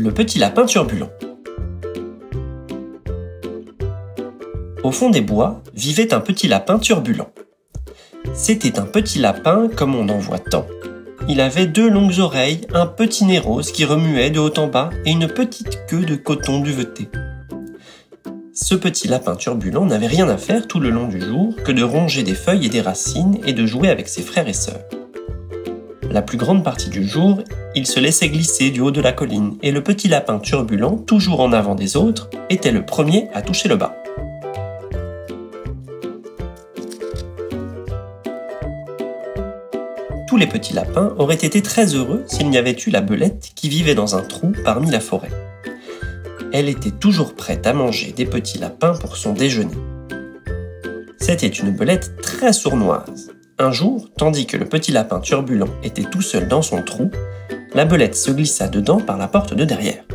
Le petit lapin turbulent. Au fond des bois vivait un petit lapin turbulent. C'était un petit lapin comme on en voit tant. Il avait 2 longues oreilles, un petit nez rose qui remuait de haut en bas et une petite queue de coton duveté. Ce petit lapin turbulent n'avait rien à faire tout le long du jour que de ronger des feuilles et des racines et de jouer avec ses frères et sœurs. La plus grande partie du jour, il se laissait glisser du haut de la colline et le petit lapin turbulent, toujours en avant des autres, était le premier à toucher le bas. Tous les petits lapins auraient été très heureux s'il n'y avait eu la belette qui vivait dans un trou parmi la forêt. Elle était toujours prête à manger des petits lapins pour son déjeuner. C'était une belette très sournoise. Un jour, tandis que le petit lapin turbulent était tout seul dans son trou, la belette se glissa dedans par la porte de derrière.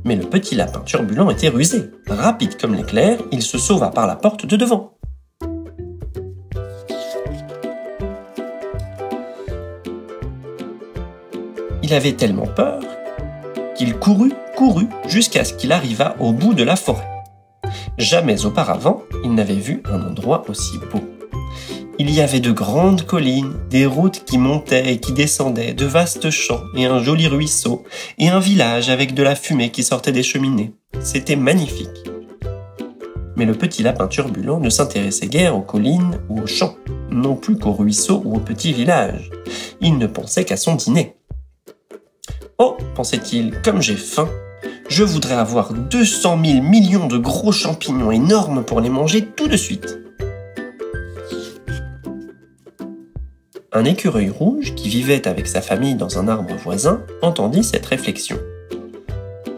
Mais le petit lapin turbulent était rusé. Rapide comme l'éclair, il se sauva par la porte de devant. Il avait tellement peur qu'il courut jusqu'à ce qu'il arrivât au bout de la forêt. Jamais auparavant, il n'avait vu un endroit aussi beau. Il y avait de grandes collines, des routes qui montaient et qui descendaient, de vastes champs et un joli ruisseau, et un village avec de la fumée qui sortait des cheminées. C'était magnifique. Mais le petit lapin turbulent ne s'intéressait guère aux collines ou aux champs, non plus qu'aux ruisseaux ou aux petits villages. Il ne pensait qu'à son dîner. « Oh, pensait-il, comme j'ai faim, je voudrais avoir 200 000 millions de gros champignons énormes pour les manger tout de suite. » Un écureuil rouge, qui vivait avec sa famille dans un arbre voisin, entendit cette réflexion.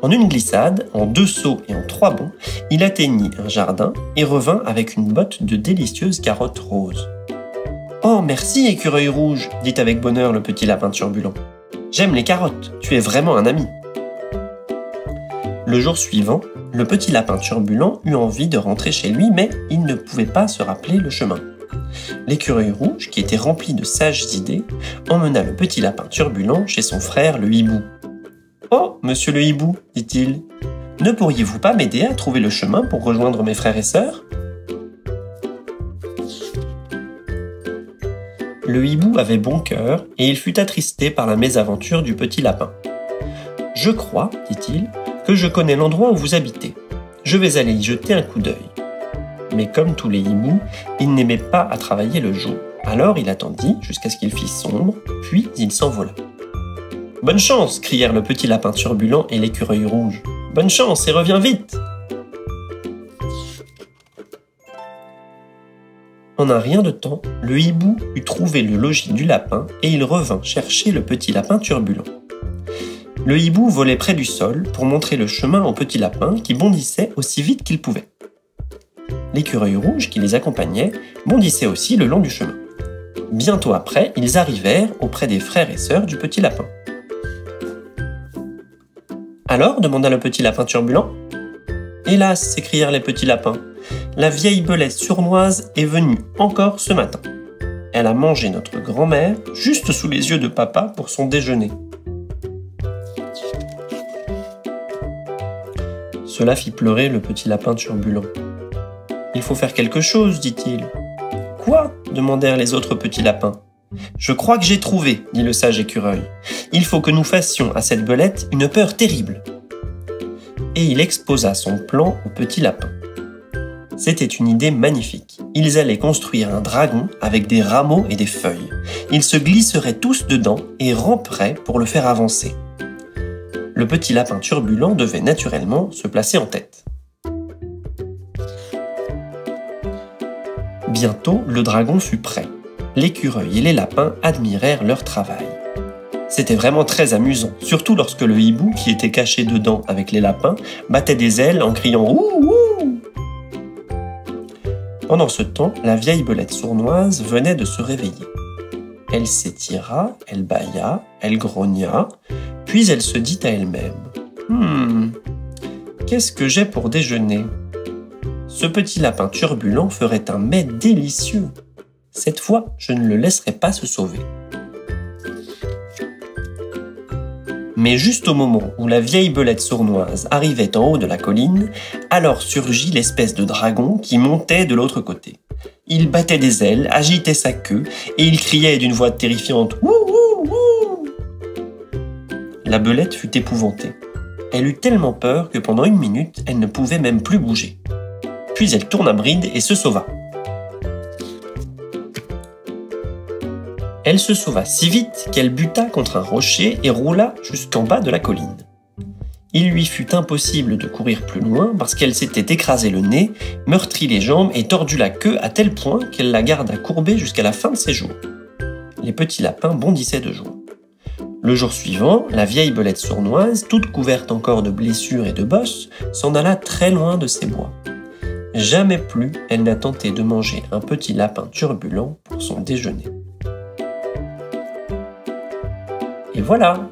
En une glissade, en 2 sauts et en 3 bonds, il atteignit un jardin et revint avec une botte de délicieuses carottes roses. « Oh, merci, écureuil rouge !» dit avec bonheur le petit lapin turbulent. « J'aime les carottes, tu es vraiment un ami. » Le jour suivant, le petit lapin turbulent eut envie de rentrer chez lui, mais il ne pouvait pas se rappeler le chemin. L'écureuil rouge, qui était rempli de sages idées, emmena le petit lapin turbulent chez son frère le hibou. « Oh, monsieur le hibou, dit-il, ne pourriez-vous pas m'aider à trouver le chemin pour rejoindre mes frères et sœurs ?» Le hibou avait bon cœur et il fut attristé par la mésaventure du petit lapin. « Je crois, dit-il, que je connais l'endroit où vous habitez. Je vais aller y jeter un coup d'œil. » Mais comme tous les hiboux, il n'aimait pas à travailler le jour. Alors il attendit jusqu'à ce qu'il fît sombre, puis il s'envola. « Bonne chance !» crièrent le petit lapin turbulent et l'écureuil rouge. « Bonne chance et reviens vite !» En un rien de temps, le hibou eut trouvé le logis du lapin et il revint chercher le petit lapin turbulent. Le hibou volait près du sol pour montrer le chemin au petit lapin qui bondissait aussi vite qu'il pouvait. L'écureuil rouge qui les accompagnait bondissait aussi le long du chemin. Bientôt après, ils arrivèrent auprès des frères et sœurs du petit lapin. « Alors ?» demanda le petit lapin turbulent. « Hélas !» s'écrièrent les petits lapins. « La vieille belette sournoise est venue encore ce matin. Elle a mangé notre grand-mère juste sous les yeux de papa pour son déjeuner. » Cela fit pleurer le petit lapin turbulent. « Il faut faire quelque chose, dit-il. »« Quoi ?» demandèrent les autres petits lapins. « Je crois que j'ai trouvé, dit le sage écureuil. Il faut que nous fassions à cette belette une peur terrible. » Et il exposa son plan au petit lapin. C'était une idée magnifique. Ils allaient construire un dragon avec des rameaux et des feuilles. Ils se glisseraient tous dedans et ramperaient pour le faire avancer. Le petit lapin turbulent devait naturellement se placer en tête. Bientôt, le dragon fut prêt. L'écureuil et les lapins admirèrent leur travail. C'était vraiment très amusant, surtout lorsque le hibou, qui était caché dedans avec les lapins, battait des ailes en criant « Ouh, ouh !» Pendant ce temps, la vieille belette sournoise venait de se réveiller. Elle s'étira, elle bâilla, elle grogna, puis elle se dit à elle-même « Qu'est-ce que j'ai pour déjeuner ? Ce petit lapin turbulent ferait un mets délicieux. Cette fois, je ne le laisserai pas se sauver. » Mais juste au moment où la vieille belette sournoise arrivait en haut de la colline, alors surgit l'espèce de dragon qui montait de l'autre côté. Il battait des ailes, agitait sa queue, et il criait d'une voix terrifiante « Wouh, wouh, wouh !» La belette fut épouvantée. Elle eut tellement peur que pendant 1 minute, elle ne pouvait même plus bouger. Puis elle tourna bride et se sauva. Elle se sauva si vite qu'elle buta contre un rocher et roula jusqu'en bas de la colline. Il lui fut impossible de courir plus loin parce qu'elle s'était écrasé le nez, meurtri les jambes et tordu la queue à tel point qu'elle la garda courbée jusqu'à la fin de ses jours. Les petits lapins bondissaient de joie. Le jour suivant, la vieille belette sournoise, toute couverte encore de blessures et de bosses, s'en alla très loin de ces bois. Jamais plus elle n'a tenté de manger un petit lapin turbulent pour son déjeuner. Et voilà!